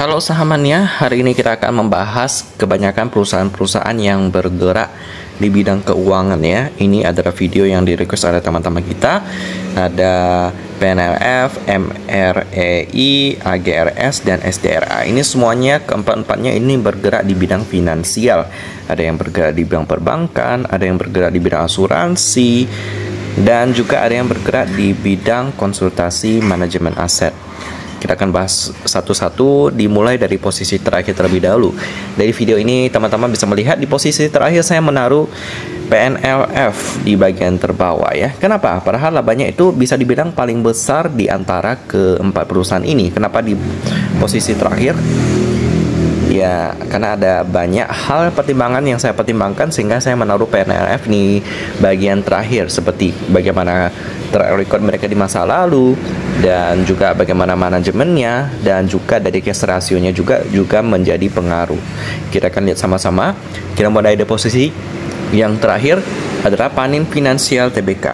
Halo sahamannya, hari ini kita akan membahas kebanyakan perusahaan-perusahaan yang bergerak di bidang keuangan ya. Ini adalah video yang di-request oleh teman-teman kita. Ada PNLF, MREI, AGRS, dan SDRA. Ini semuanya, keempat-empatnya ini bergerak di bidang finansial. Ada yang bergerak di bidang perbankan, ada yang bergerak di bidang asuransi, dan juga ada yang bergerak di bidang konsultasi manajemen aset. Kita akan bahas satu-satu, dimulai dari posisi terakhir terlebih dahulu. Dari video ini teman-teman bisa melihat di posisi terakhir saya menaruh PNLF di bagian terbawah ya. Kenapa? Padahal labanya itu bisa dibilang paling besar di antara keempat perusahaan ini. Kenapa di posisi terakhir? Ya, karena ada banyak hal pertimbangan yang saya pertimbangkan sehingga saya menaruh PNLF di bagian terakhir, seperti bagaimana track record mereka di masa lalu, dan juga bagaimana manajemennya, dan juga dari cash rasionya juga menjadi pengaruh. Kita akan lihat sama-sama. Kita mulai dari posisi yang terakhir adalah Panin Finansial Tbk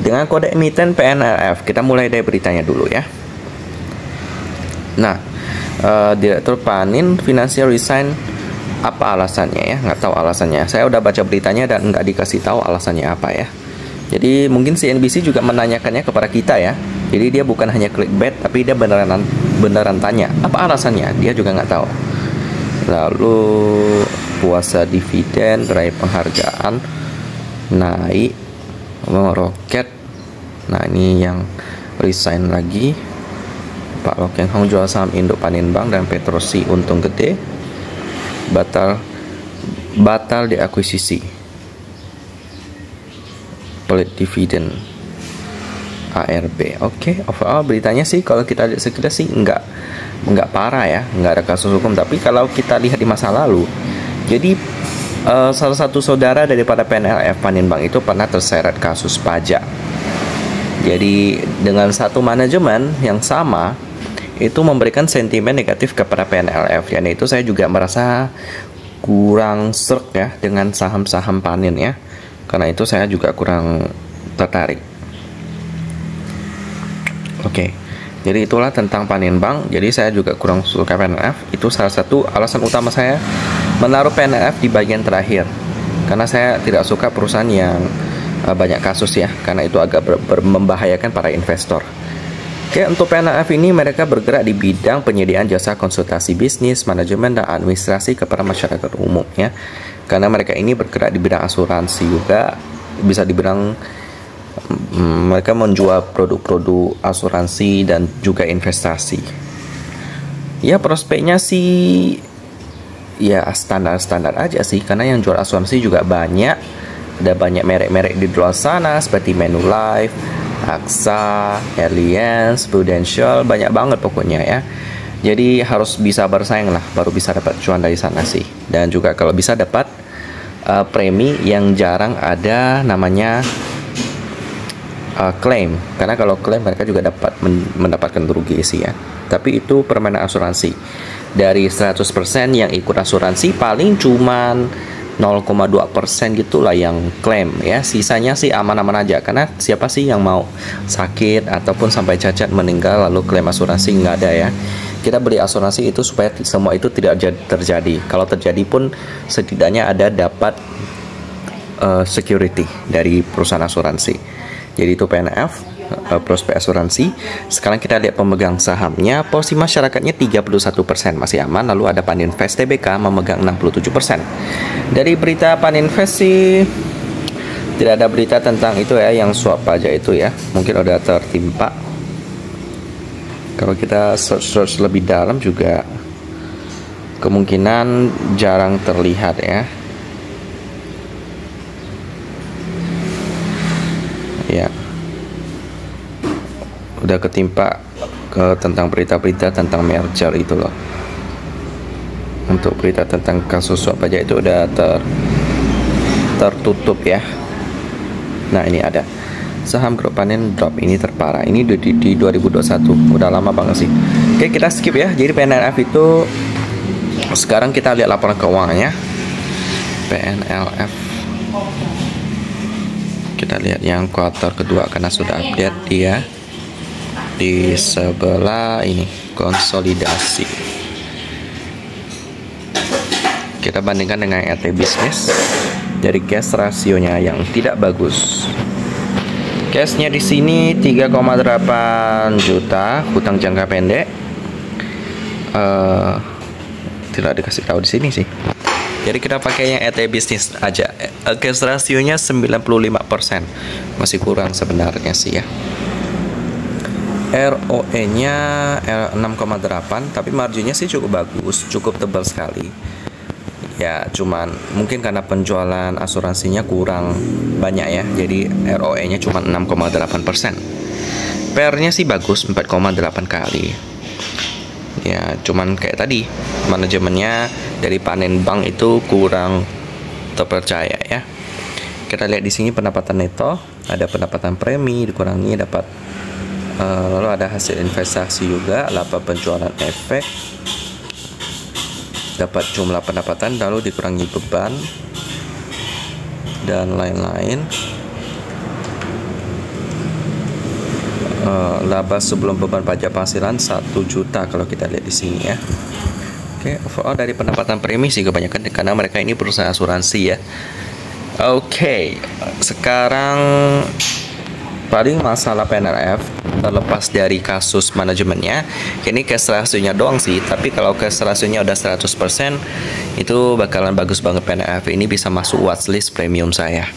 dengan kode emiten PNLF. Kita mulai dari beritanya dulu ya. Nah, Direktur Panin Finansial resign, apa alasannya ya? Nggak tahu alasannya. Saya udah baca beritanya dan nggak dikasih tahu alasannya apa ya. Jadi mungkin CNBC juga menanyakannya kepada kita ya. Jadi dia bukan hanya clickbait, tapi dia beneran tanya apa alasannya. Dia juga nggak tahu. Lalu puasa dividen, raih penghargaan, naik, meroket. Nah ini yang resign lagi. Pak Lo Keng Hong jual saham Indo Panin Bank dan Petrosi untung gede, batal diakuisisi, pelit dividen ARB. Oke, overall beritanya sih kalau kita lihat sekilas sih nggak parah ya, nggak ada kasus hukum. Tapi kalau kita lihat di masa lalu, jadi salah satu saudara daripada PNLF Panin Bank itu pernah terseret kasus pajak. Jadi dengan satu manajemen yang sama itu memberikan sentimen negatif kepada PNLF, yaitu saya juga merasa kurang serk ya dengan saham-saham Panin ya, karena itu saya juga kurang tertarik. Oke, jadi itulah tentang Panin Bank. Jadi saya juga kurang suka PNLF. Itu salah satu alasan utama saya menaruh PNLF di bagian terakhir, karena saya tidak suka perusahaan yang banyak kasus ya, karena itu agak membahayakan para investor. Oke, untuk PNLF ini mereka bergerak di bidang penyediaan jasa konsultasi bisnis, manajemen, dan administrasi kepada masyarakat umum ya. Karena mereka ini bergerak di bidang asuransi juga, bisa dibilang mereka menjual produk-produk asuransi dan juga investasi. Ya prospeknya sih ya standar-standar aja sih, karena yang jual asuransi juga banyak. Ada banyak merek-merek di luar sana seperti Manulife, AXA, Allianz, Prudential, banyak banget pokoknya ya. Jadi harus bisa bersaing lah, baru bisa dapat cuan dari sana sih. Dan juga kalau bisa dapat premi yang jarang ada namanya klaim, karena kalau klaim mereka juga dapat mendapatkan rugi sih ya. Tapi itu permainan asuransi. Dari 100% yang ikut asuransi paling cuman 0,2% gitulah yang klaim ya. Sisanya sih aman-aman aja, karena siapa sih yang mau sakit ataupun sampai cacat meninggal lalu klaim asuransi? Nggak ada ya. Kita beli asuransi itu supaya semua itu tidak terjadi. Kalau terjadi pun setidaknya ada dapat security dari perusahaan asuransi. Jadi itu PNF, prospek asuransi. Sekarang kita lihat pemegang sahamnya. Porsi masyarakatnya 31%, masih aman. Lalu ada Paninvest Tbk memegang 67%. Dari berita Paninvest sih tidak ada berita tentang itu ya, yang suap pajak itu ya. Mungkin udah tertimpa. Kalau kita search lebih dalam juga kemungkinan jarang terlihat ya. Ya, udah ketimpa tentang berita-berita tentang merger itu loh. Untuk berita tentang kasus suap pajak itu udah tertutup ya. Nah ini ada saham grup Panin drop, ini terparah. Ini di 2021, udah lama banget sih. Oke, kita skip ya. Jadi PNLF itu sekarang kita lihat laporan keuangannya. PNLF, kita lihat yang kuartal kedua karena sudah update dia. Di sebelah ini konsolidasi. Kita bandingkan dengan RT bisnis. Dari cash rasionya yang tidak bagus. Cashnya di sini 3,8 juta, hutang jangka pendek. Tidak dikasih tahu di sini sih. Jadi kita pakai yang RT bisnis aja. Cash rasionya 95%. Masih kurang sebenarnya sih ya. ROE-nya 6,8, tapi marginnya sih cukup bagus, cukup tebal sekali. Ya, cuman mungkin karena penjualan asuransinya kurang banyak ya, jadi ROE-nya cuma 6,8%. PR-nya sih bagus, 4,8 kali. Ya, cuman kayak tadi, manajemennya dari panen bank itu kurang terpercaya ya. Kita lihat di sini pendapatan neto, ada pendapatan premi dikurangi dapat, lalu ada hasil investasi juga, laba penjualan efek, dapat jumlah pendapatan lalu dikurangi beban dan lain-lain. Laba sebelum beban pajak penghasilan 1 juta kalau kita lihat di sini ya. Oke, overall dari pendapatan premi sih kebanyakan karena mereka ini perusahaan asuransi ya. Oke, sekarang paling masalah PNRF terlepas dari kasus manajemennya, ini cash rasionya doang sih. Tapi kalau cash rasionya udah 100%, itu bakalan bagus banget PNRF. Ini bisa masuk watchlist premium saya.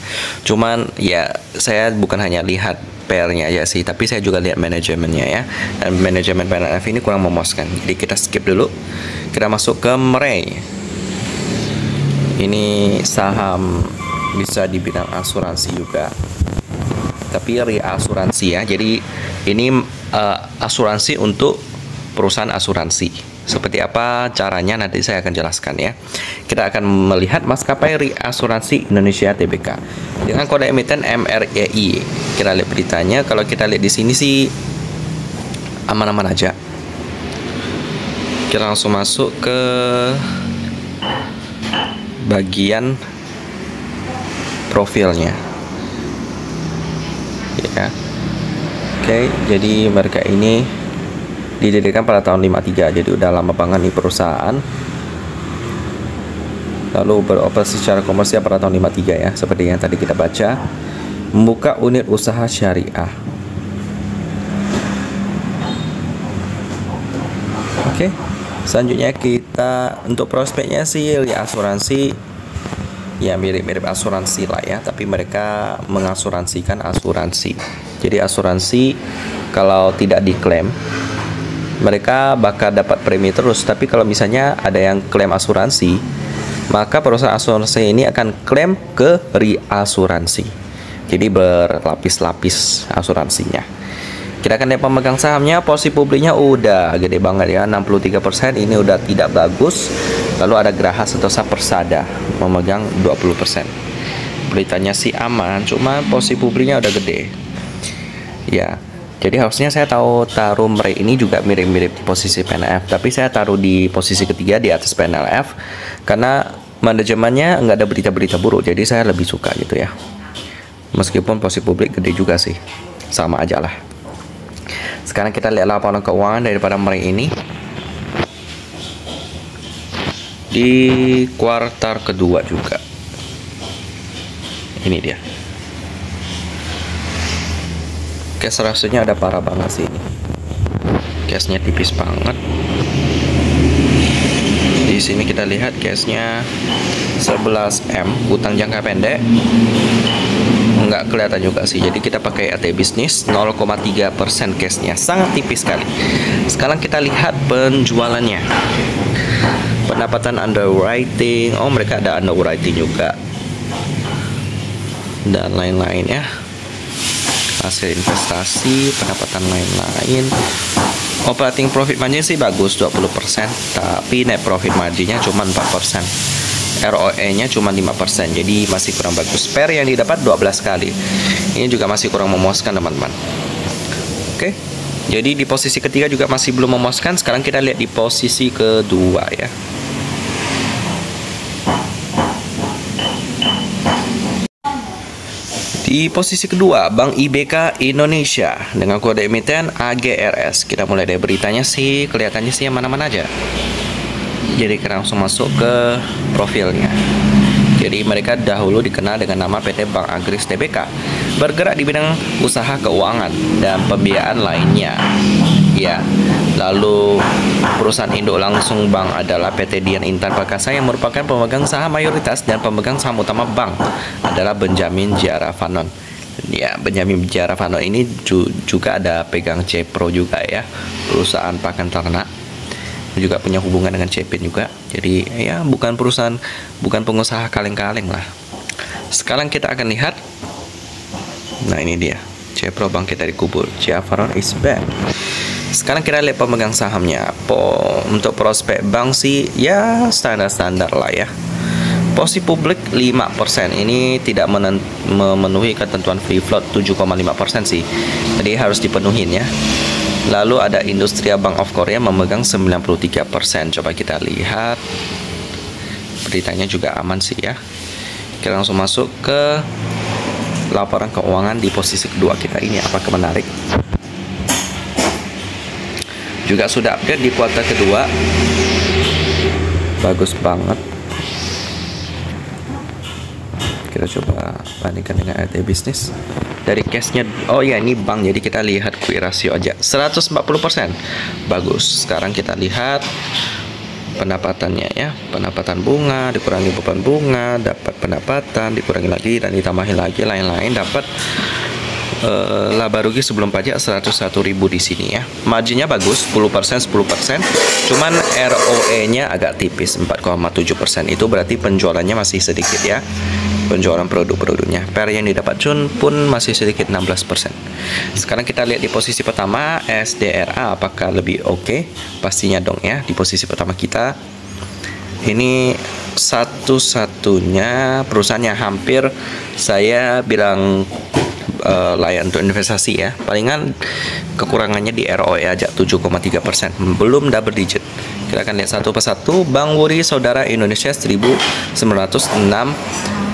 Cuman ya saya bukan hanya lihat PR-nya aja sih, tapi saya juga lihat manajemennya ya. Dan manajemen PNRF ini kurang memuaskan. Jadi kita skip dulu. Kita masuk ke Mrey. Ini saham bisa di bidang asuransi juga, tapi reasuransi ya. Jadi ini asuransi untuk perusahaan asuransi. Seperti apa caranya nanti saya akan jelaskan ya. Kita akan melihat maskapai reasuransi Indonesia Tbk dengan kode emiten MREI. Kita lihat beritanya. Kalau kita lihat di sini sih aman-aman aja. Kita langsung masuk ke bagian profilnya ya. Oke, jadi mereka ini didirikan pada tahun 53, jadi udah lama banget nih perusahaan. Lalu beroperasi secara komersial pada tahun 53 ya, seperti yang tadi kita baca. Membuka unit usaha syariah. Oke, selanjutnya kita untuk prospeknya sih asuransi. Ya mirip-mirip asuransi lah ya, tapi mereka mengasuransikan asuransi. Jadi asuransi kalau tidak diklaim, mereka bakal dapat premi terus. Tapi kalau misalnya ada yang klaim asuransi, maka perusahaan asuransi ini akan klaim ke reasuransi. Jadi berlapis-lapis asuransinya. Kita akan lihat pemegang sahamnya, posisi publiknya udah gede banget ya, 63%. Ini udah tidak bagus. Lalu ada Graha Sentosa Persada memegang 20%. Beritanya sih aman, cuma posisi publiknya udah gede. Ya, jadi harusnya saya taruh Mrey ini juga mirip-mirip posisi PNRF, tapi saya taruh di posisi ketiga di atas PNRF karena manajemennya nggak ada berita-berita buruk, jadi saya lebih suka gitu ya. Meskipun posisi publik gede juga sih, sama aja lah. Sekarang kita lihat laporan keuangan daripada Mrey ini di kuartal kedua juga. Ini dia. Cash rasionya ada parah banget sih ini. Cashnya tipis banget. Di sini kita lihat cashnya 11M, hutang jangka pendek nggak kelihatan juga sih. Jadi kita pakai AT bisnis 0,3% cashnya, sangat tipis sekali. Sekarang kita lihat penjualannya. Pendapatan underwriting, oh mereka ada underwriting juga dan lain-lain ya. Hasil investasi, pendapatan lain-lain. Operating profit margin sih bagus 20%, tapi net profit marginnya cuma 4%. ROE-nya cuma 5%, jadi masih kurang bagus. PER yang didapat 12 kali. Ini juga masih kurang memuaskan teman-teman. Oke, jadi di posisi ketiga juga masih belum memuaskan. Sekarang kita lihat di posisi kedua ya. Di posisi kedua, Bank IBK Indonesia dengan kode emiten AGRS. Kita mulai dari beritanya sih, kelihatannya sih yang mana-mana aja. Jadi kita langsung masuk ke profilnya. Jadi mereka dahulu dikenal dengan nama PT Bank Agris Tbk, bergerak di bidang usaha keuangan dan pembiayaan lainnya. Ya, lalu perusahaan induk langsung bank adalah PT Dian Intan Perkasa yang merupakan pemegang saham mayoritas, dan pemegang saham utama bank adalah Benjamin J.R. Fanon. Ya, Benjamin J.R. Fanon ini juga ada pegang Cepro juga ya, perusahaan pakan ternak, juga punya hubungan dengan Cepin juga. Jadi ya bukan pengusaha kaleng-kaleng lah. Sekarang kita akan lihat. Nah, ini dia Cepro bangkit dari kubur. J.R. Fanon is back. Sekarang kita lihat pemegang sahamnya. Untuk prospek bank sih ya standar-standar lah ya. Posisi publik 5%. Ini tidak memenuhi ketentuan free float 7,5% sih. Jadi harus dipenuhin ya. Lalu ada Industria Bank of Korea memegang 93%. Coba kita lihat. Beritanya juga aman sih ya. Kita langsung masuk ke laporan keuangan di posisi kedua kita ini. Apakah menarik? Juga sudah update di kuartal kedua. Bagus banget. Kita coba bandingkan dengan RT Business. Dari cashnya, oh ya ini bank, jadi kita lihat quick ratio aja 140%. Bagus. Sekarang kita lihat pendapatannya ya. Pendapatan bunga dikurangi beban bunga, dapat pendapatan dikurangi lagi dan ditambahin lagi lain-lain, dapat laba rugi sebelum pajak 101.000 di sini ya. Marginnya bagus 10%. Cuman ROE-nya agak tipis 4,7%. Itu berarti penjualannya masih sedikit ya. Penjualan produk-produknya. Per yang didapat pun masih sedikit 16%. Sekarang kita lihat di posisi pertama SDRA, apakah lebih oke? Pastinya dong ya. Di posisi pertama kita ini satu-satunya perusahaan yang hampir saya bilang layak untuk investasi ya. Palingan kekurangannya di ROE aja 7,3%, belum double digit. Kita akan lihat satu persatu. Bank Wuri Saudara Indonesia 1906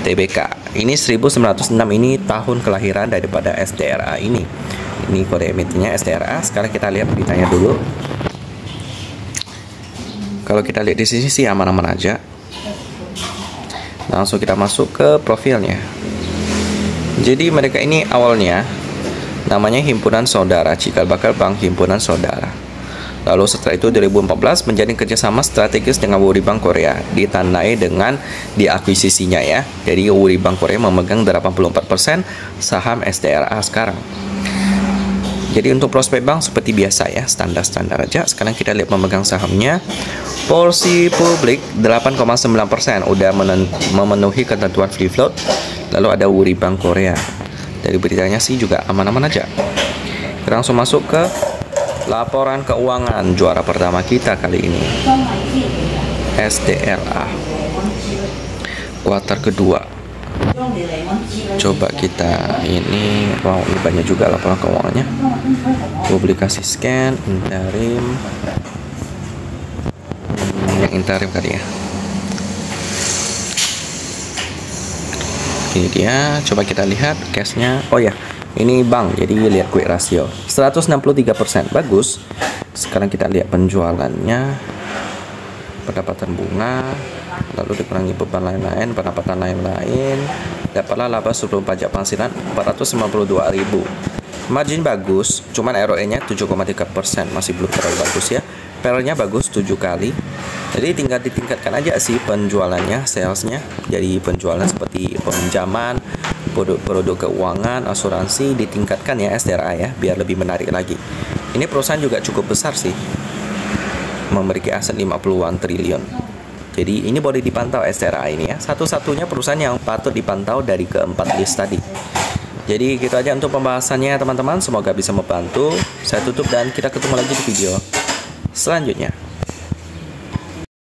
Tbk. Ini 1906 ini tahun kelahiran daripada SDRA ini. Ini kode emitennya SDRA. Sekarang kita lihat beritanya dulu. Kalau kita lihat di sini sih aman-aman aja. Langsung kita masuk ke profilnya. Jadi mereka ini awalnya namanya Himpunan Saudara Cikal Bakal Bank Himpunan Saudara. Lalu setelah itu 2014 menjalin kerjasama strategis dengan Wuri Bank Korea, ditandai dengan diakuisisinya ya. Jadi Wuri Bank Korea memegang 84% saham SDRA sekarang. Jadi untuk prospek bank seperti biasa ya, standar-standar aja. Sekarang kita lihat pemegang sahamnya. Porsi publik 8,9%, udah memenuhi ketentuan free float. Lalu ada Wuri Bank Korea. Dari beritanya sih juga aman-aman aja. Kita langsung masuk ke laporan keuangan juara pertama kita kali ini. SDRA. Kuartal kedua. Coba kita ini, wow ini banyak juga laporan keuangannya. Publikasi scan, interim. Yang interim kali ya. Ini dia, coba kita lihat cashnya. Oh ya, ini bank, jadi lihat quick ratio 163%, bagus. Sekarang kita lihat penjualannya, pendapatan bunga, lalu dikurangi beban lain-lain, pendapatan lain-lain, dapatlah laba sebelum pajak penghasilan 492.000. Margin bagus, cuman ROE-nya 7,3%, masih belum terlalu bagus ya. PL-nya bagus 7 kali. Jadi tinggal ditingkatkan aja sih penjualannya, salesnya. Jadi penjualan seperti peminjaman, produk keuangan, asuransi ditingkatkan ya SDRA ya, biar lebih menarik lagi. Ini perusahaan juga cukup besar sih, memiliki aset 50-an triliun. Jadi ini boleh dipantau SDRA ini ya, satu-satunya perusahaan yang patut dipantau dari keempat list tadi. Jadi gitu aja untuk pembahasannya teman-teman, semoga bisa membantu. Saya tutup dan kita ketemu lagi di video selanjutnya.